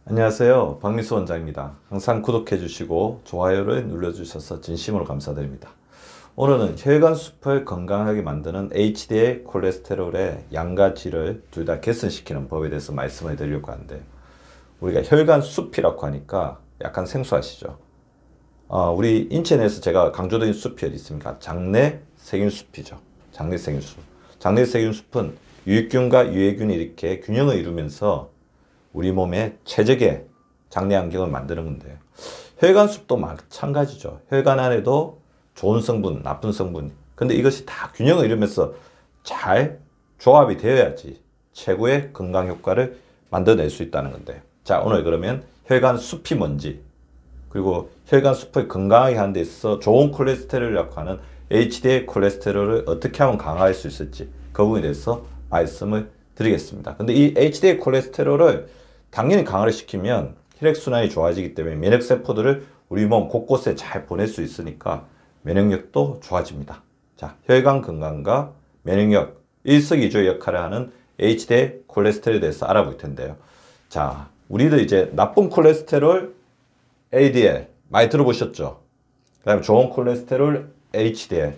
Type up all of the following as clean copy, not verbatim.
안녕하세요. 박미수 원장입니다. 항상 구독해 주시고 좋아요를 눌러주셔서 진심으로 감사드립니다. 오늘은 혈관숲을 건강하게 만드는 HDL 콜레스테롤의 양과 질을 둘 다 개선시키는 법에 대해서 말씀을 드리려고 하는데, 우리가 혈관숲이라고 하니까 약간 생소하시죠? 우리 인체 내에서 제가 강조드린 숲이 어디 있습니까? 장내세균숲이죠. 장내세균숲. 장내세균숲은 유익균과 유해균이 이렇게 균형을 이루면서 우리 몸의 최적의 장내 환경을 만드는 건데요. 혈관숲도 마찬가지죠. 혈관 안에도 좋은 성분, 나쁜 성분. 근데 이것이 다 균형을 이루면서 잘 조합이 되어야지 최고의 건강 효과를 만들어낼 수 있다는 건데요. 자, 오늘 그러면 혈관숲이 뭔지, 그리고 혈관숲을 건강하게 하는 데 있어서 좋은 콜레스테롤이라고 하는 HDL 콜레스테롤을 어떻게 하면 강화할 수 있을지, 그 부분에 대해서 말씀을 드리겠습니다. 근데 이 HDL 콜레스테롤을 당연히 강화를 시키면 혈액순환이 좋아지기 때문에 면역세포들을 우리 몸 곳곳에 잘 보낼 수 있으니까 면역력도 좋아집니다. 자, 혈관 건강과 면역력 일석이조의 역할을 하는 HDL 콜레스테롤에 대해서 알아볼 텐데요. 자, 우리도 이제 나쁜 콜레스테롤 ADL 많이 들어보셨죠? 그 다음에 좋은 콜레스테롤 HDL.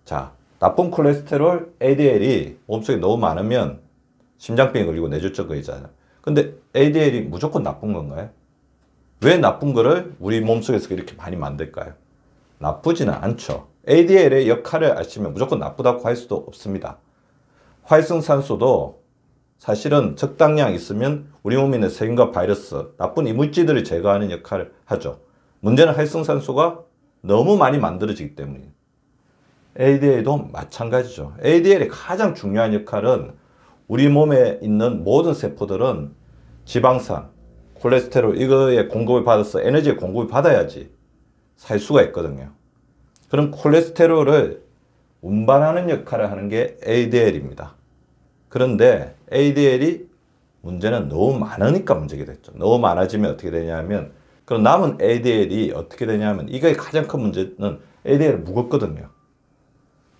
자, 나쁜 콜레스테롤 ADL이 몸속에 너무 많으면 심장병이 걸리고 뇌졸중 걸리잖아요. 근데 ADL이 무조건 나쁜 건가요? 왜 나쁜 거를 우리 몸속에서 이렇게 많이 만들까요? 나쁘지는 않죠. ADL의 역할을 아시면 무조건 나쁘다고 할 수도 없습니다. 활성산소도 사실은 적당량 있으면 우리 몸에 있는 세균과 바이러스, 나쁜 이물질들을 제거하는 역할을 하죠. 문제는 활성산소가 너무 많이 만들어지기 때문이에요. ADL도 마찬가지죠. ADL의 가장 중요한 역할은 우리 몸에 있는 모든 세포들은 지방산, 콜레스테롤 이거의 공급을 받아서 에너지의 공급을 받아야지 살 수가 있거든요. 그럼 콜레스테롤을 운반하는 역할을 하는 게 ADL입니다. 그런데 ADL이 문제는 너무 많으니까 문제가 됐죠. 너무 많아지면 어떻게 되냐면, 그럼 남은 ADL이 어떻게 되냐면, 이거의 가장 큰 문제는 ADL이 무겁거든요.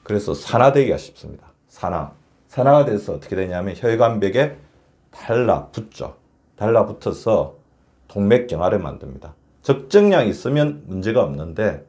그래서 산화되기가 쉽습니다. 산화가 돼서 어떻게 되냐면 혈관벽에 달라붙죠. 달라붙어서 동맥경화를 만듭니다. 적정량이 있으면 문제가 없는데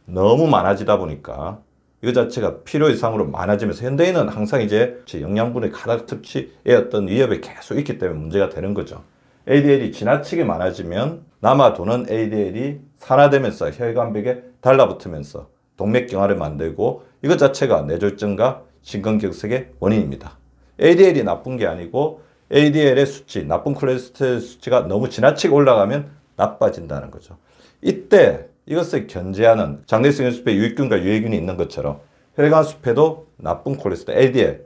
너무 많아지다 보니까 이거 자체가 필요 이상으로 많아지면서 현대인은 항상 이제 영양분의 가닥 섭취의 어떤 위협이 계속 있기 때문에 문제가 되는 거죠. ADL이 지나치게 많아지면 남아도는 ADL이 산화되면서 혈관벽에 달라붙으면서 동맥경화를 만들고, 이것 자체가 뇌졸중과 심근경색의 원인입니다. ADL이 나쁜 게 아니고 ADL의 수치, 나쁜 콜레스테롤 수치가 너무 지나치게 올라가면 나빠진다는 거죠. 이때 이것을 견제하는 장내세균숲에 유익균과 유해균이 있는 것처럼 혈관숲에도 나쁜 콜레스테롤, ADL,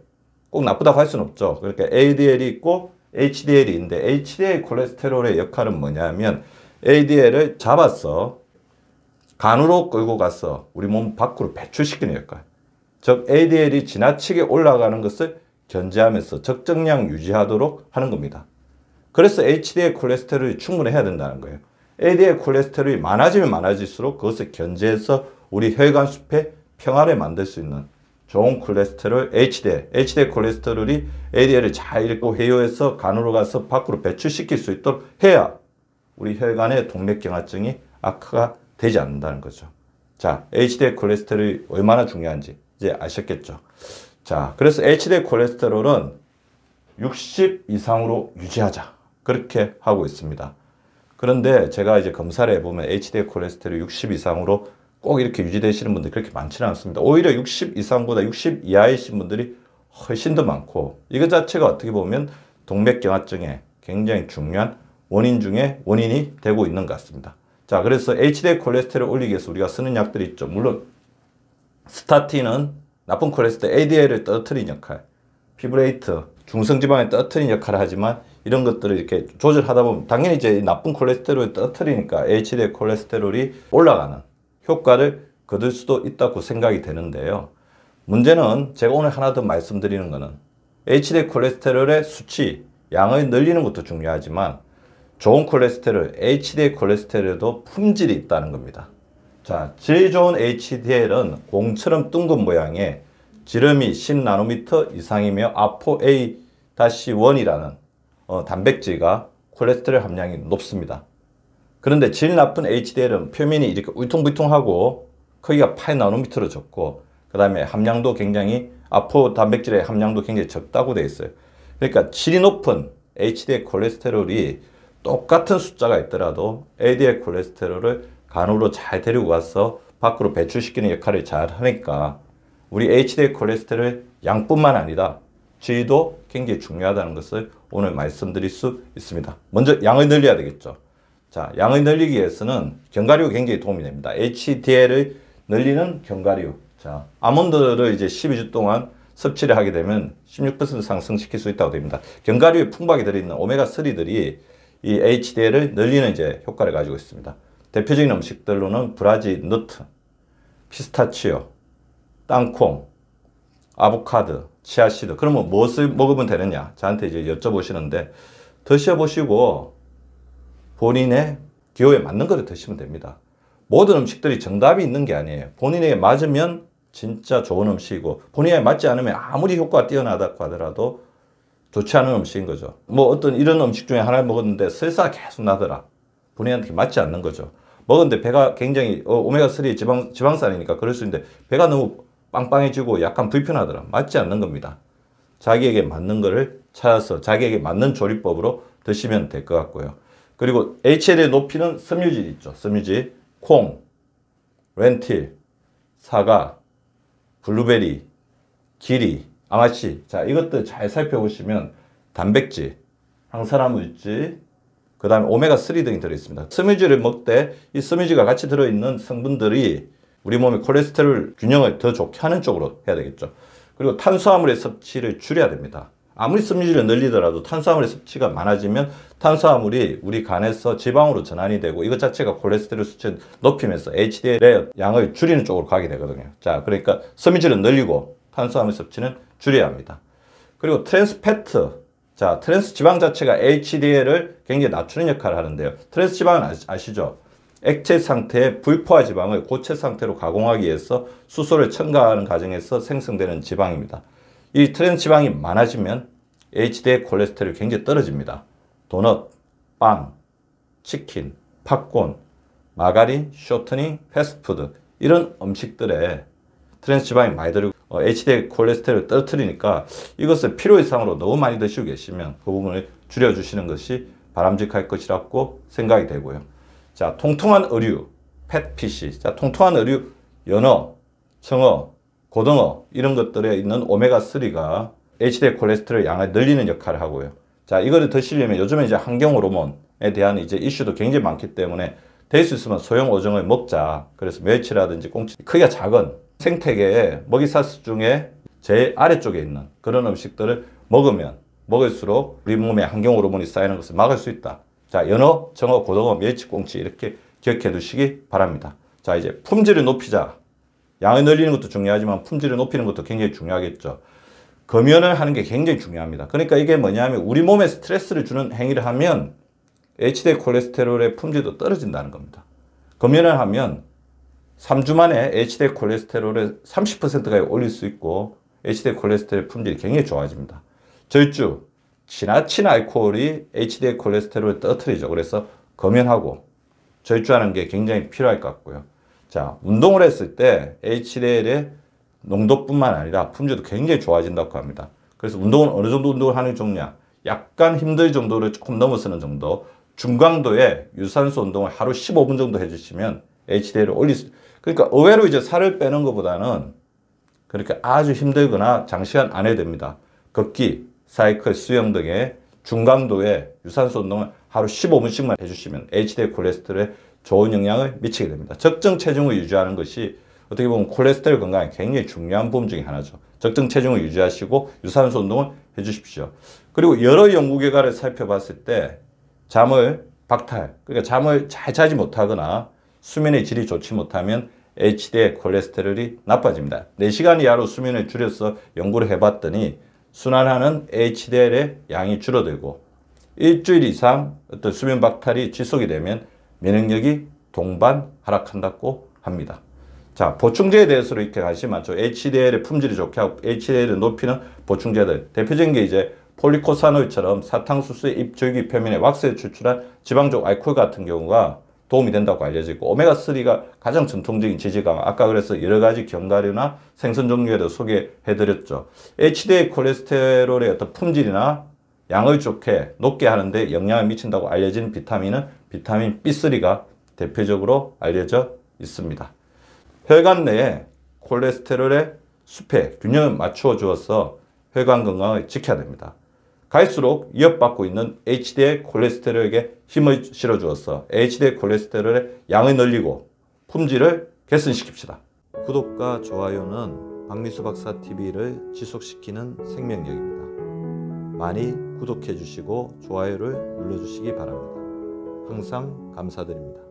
꼭 나쁘다고 할 수는 없죠. 그러니까 ADL이 있고 HDL이 있는데, HDL 콜레스테롤의 역할은 뭐냐면 ADL을 잡아서 간으로 끌고 가서 우리 몸 밖으로 배출시키는 역할. 즉 ADL이 지나치게 올라가는 것을 견제하면서 적정량 유지하도록 하는 겁니다. 그래서 HDL 콜레스테롤이 충분해야 된다는 거예요. ADL 콜레스테롤이 많아지면 많아질수록 그것을 견제해서 우리 혈관숲에 평화를 만들 수 있는 좋은 콜레스테롤 HDL 콜레스테롤이 ADL을 잘 읽고 회유해서 간으로 가서 밖으로 배출시킬 수 있도록 해야 우리 혈관의 동맥경화증이 악화가 되지 않는다는 거죠. 자, HDL 콜레스테롤이 얼마나 중요한지 이제 아셨겠죠. 자, 그래서 HDL 콜레스테롤은 60 이상으로 유지하자, 그렇게 하고 있습니다. 그런데 제가 이제 검사를 해보면 HDL 콜레스테롤 60 이상으로 꼭 이렇게 유지되시는 분들이 그렇게 많지는 않습니다. 오히려 60 이상보다 60 이하이신 분들이 훨씬 더 많고, 이거 자체가 어떻게 보면 동맥경화증의 굉장히 중요한 원인 중에 원인이 되고 있는 것 같습니다. 자, 그래서 HDL 콜레스테롤 올리기 위해서 우리가 쓰는 약들이 있죠. 물론 스타틴은 나쁜 콜레스테롤 ADL을 떨어뜨리는 역할, 피브레이트 중성지방을 떨어뜨리는 역할을 하지만, 이런 것들을 이렇게 조절하다 보면 당연히 이제 나쁜 콜레스테롤을 떨어뜨리니까 HDL 콜레스테롤이 올라가는 효과를 거둘 수도 있다고 생각이 되는데요. 문제는 제가 오늘 하나 더 말씀드리는 거는 HDL 콜레스테롤의 수치, 양을 늘리는 것도 중요하지만 좋은 콜레스테롤, HDL 콜레스테롤에도 품질이 있다는 겁니다. 자, 제일 좋은 HDL은 공처럼 둥근 모양의 지름이 10나노미터 이상이며 아포A-1이라는 단백질과 콜레스테롤 함량이 높습니다. 그런데 질 나쁜 HDL은 표면이 이렇게 울퉁불퉁하고 크기가 8나노미터로 적고 그 다음에 함량도 굉장히 아포 단백질의 함량도 굉장히 적다고 되어 있어요. 그러니까 질이 높은 HDL 콜레스테롤이 똑같은 숫자가 있더라도 LDL 콜레스테롤을 간으로 잘 데리고 가서 밖으로 배출시키는 역할을 잘 하니까 우리 HDL 콜레스테롤 양뿐만 아니라 질도 굉장히 중요하다는 것을 오늘 말씀드릴 수 있습니다. 먼저 양을 늘려야 되겠죠. 자, 양을 늘리기 위해서는 견과류가 굉장히 도움이 됩니다. HDL을 늘리는 견과류. 자, 아몬드를 이제 12주 동안 섭취를 하게 되면 16% 상승시킬 수 있다고 됩니다. 견과류에 풍부하게 들어있는 오메가3들이 이 HDL을 늘리는 이제 효과를 가지고 있습니다. 대표적인 음식들로는 브라질 너트, 피스타치오, 땅콩, 아보카도, 치아씨드. 그러면 무엇을 먹으면 되느냐? 저한테 이제 여쭤보시는데 드셔보시고 본인의 기호에 맞는 거를 드시면 됩니다. 모든 음식들이 정답이 있는 게 아니에요. 본인에게 맞으면 진짜 좋은 음식이고 본인에게 맞지 않으면 아무리 효과가 뛰어나다고 하더라도 좋지 않은 음식인 거죠. 뭐 어떤 이런 음식 중에 하나를 먹었는데 설사가 계속 나더라. 본인한테 맞지 않는 거죠. 먹었는데 배가 굉장히 오메가3 지방산이니까 그럴 수 있는데 배가 너무 빵빵해지고 약간 불편하더라. 맞지 않는 겁니다. 자기에게 맞는 거를 찾아서 자기에게 맞는 조리법으로 드시면 될 것 같고요. 그리고 HDL 높이는 섬유질 있죠. 섬유질, 콩, 렌틸, 사과, 블루베리, 기리, 아마씨. 자, 이것들 잘 살펴보시면 단백질, 항산화물질, 그 다음에 오메가3 등이 들어있습니다. 섬유질을 먹되 이 섬유질과 같이 들어있는 성분들이 우리 몸의 콜레스테롤 균형을 더 좋게 하는 쪽으로 해야 되겠죠. 그리고 탄수화물의 섭취를 줄여야 됩니다. 아무리 섬유질을 늘리더라도 탄수화물의 섭취가 많아지면 탄수화물이 우리 간에서 지방으로 전환이 되고 이것 자체가 콜레스테롤 수치를 높이면서 HDL의 양을 줄이는 쪽으로 가게 되거든요. 자, 그러니까 섬유질은 늘리고 탄수화물 섭취는 줄여야 합니다. 그리고 트랜스패트. 자, 트랜스 지방 자체가 HDL을 굉장히 낮추는 역할을 하는데요. 트랜스 지방은 아시죠? 액체 상태의 불포화 지방을 고체 상태로 가공하기 위해서 수소를 첨가하는 과정에서 생성되는 지방입니다. 이 트랜스 지방이 많아지면 HDL 콜레스테롤이 굉장히 떨어집니다. 도넛, 빵, 치킨, 팝콘, 마가린, 쇼트닝, 패스트푸드 이런 음식들에 트랜스 지방이 많이 들어있고 HDL 콜레스테롤을 떨어뜨리니까 이것을 필요 이상으로 너무 많이 드시고 계시면 그 부분을 줄여주시는 것이 바람직할 것이라고 생각이 되고요. 자, 통통한 의류, 팻피쉬. 자, 통통한 의류, 연어, 청어, 고등어 이런 것들에 있는 오메가3가 HDL 콜레스테롤 양을 늘리는 역할을 하고요. 자, 이거를 드시려면 요즘에 이제 환경 호르몬에 대한 이제 이슈도 굉장히 많기 때문에 될 수 있으면 소형 어종을 먹자. 그래서 멸치라든지 꽁치, 크기가 작은 생태계의 먹이사슬 중에 제일 아래쪽에 있는 그런 음식들을 먹으면 먹을수록 우리 몸에 환경 호르몬이 쌓이는 것을 막을 수 있다. 자, 연어, 청어, 고등어, 멸치, 꽁치 이렇게 기억해 두시기 바랍니다. 자, 이제 품질을 높이자. 양을 늘리는 것도 중요하지만 품질을 높이는 것도 굉장히 중요하겠죠. 검연을 하는 게 굉장히 중요합니다. 그러니까 이게 뭐냐면 우리 몸에 스트레스를 주는 행위를 하면 HDL 콜레스테롤의 품질도 떨어진다는 겁니다. 검연을 하면 3주 만에 HDL 콜레스테롤을 30%까지 올릴 수 있고 HDL 콜레스테롤 품질이 굉장히 좋아집니다. 절주, 지나친 알코올이 HDL 콜레스테롤을 떨어뜨리죠. 그래서 검연하고 절주하는 게 굉장히 필요할 것 같고요. 자, 운동을 했을 때 HDL의 농도뿐만 아니라 품질도 굉장히 좋아진다고 합니다. 그래서 운동은 어느 정도 운동을 하는 게 좋냐? 약간 힘들 정도를 조금 넘어서는 정도, 중강도의 유산소 운동을 하루 15분 정도 해주시면 HDL을 올릴 수, 그러니까 의외로 이제 살을 빼는 것보다는 그렇게 아주 힘들거나 장시간 안 해도 됩니다. 걷기, 사이클, 수영 등의 중강도의 유산소 운동을 하루 15분씩만 해주시면 HDL 콜레스테롤에 좋은 영향을 미치게 됩니다. 적정 체중을 유지하는 것이 어떻게 보면 콜레스테롤 건강에 굉장히 중요한 부분 중에 하나죠. 적정 체중을 유지하시고 유산소 운동을 해주십시오. 그리고 여러 연구 결과를 살펴봤을 때 잠을 박탈, 그러니까 잠을 잘 자지 못하거나 수면의 질이 좋지 못하면 HDL 콜레스테롤이 나빠집니다. 4시간 이하로 수면을 줄여서 연구를 해봤더니 순환하는 HDL의 양이 줄어들고 일주일 이상 어떤 수면 박탈이 지속이 되면 면역력이 동반 하락한다고 합니다. 자, 보충제에 대해서 이렇게 관심 많죠. HDL의 품질이 좋게 하고 HDL을 높이는 보충제들. 대표적인 게 이제 폴리코사노이드처럼 사탕수수의 잎 줄기 표면에 왁스에 추출한 지방족 알코올 같은 경우가 도움이 된다고 알려져 있고, 오메가3가 가장 전통적인 지지강, 아까 그래서 여러 가지 견과류나 생선 종류에도 소개해드렸죠. HDL 콜레스테롤의 어떤 품질이나 양을 높게 하는데 영향을 미친다고 알려진 비타민은 비타민 B3가 대표적으로 알려져 있습니다. 혈관 내에 콜레스테롤의 수패, 균형을 맞추어 주어서 혈관 건강을 지켜야 됩니다. 갈수록 위협받고 있는 HDL 콜레스테롤에게 힘을 실어주어서 HDL 콜레스테롤의 양을 늘리고 품질을 개선시킵시다. 구독과 좋아요는 박미수 박사 TV를 지속시키는 생명력입니다. 많이 구독해 주시고 좋아요를 눌러주시기 바랍니다. 항상 감사드립니다.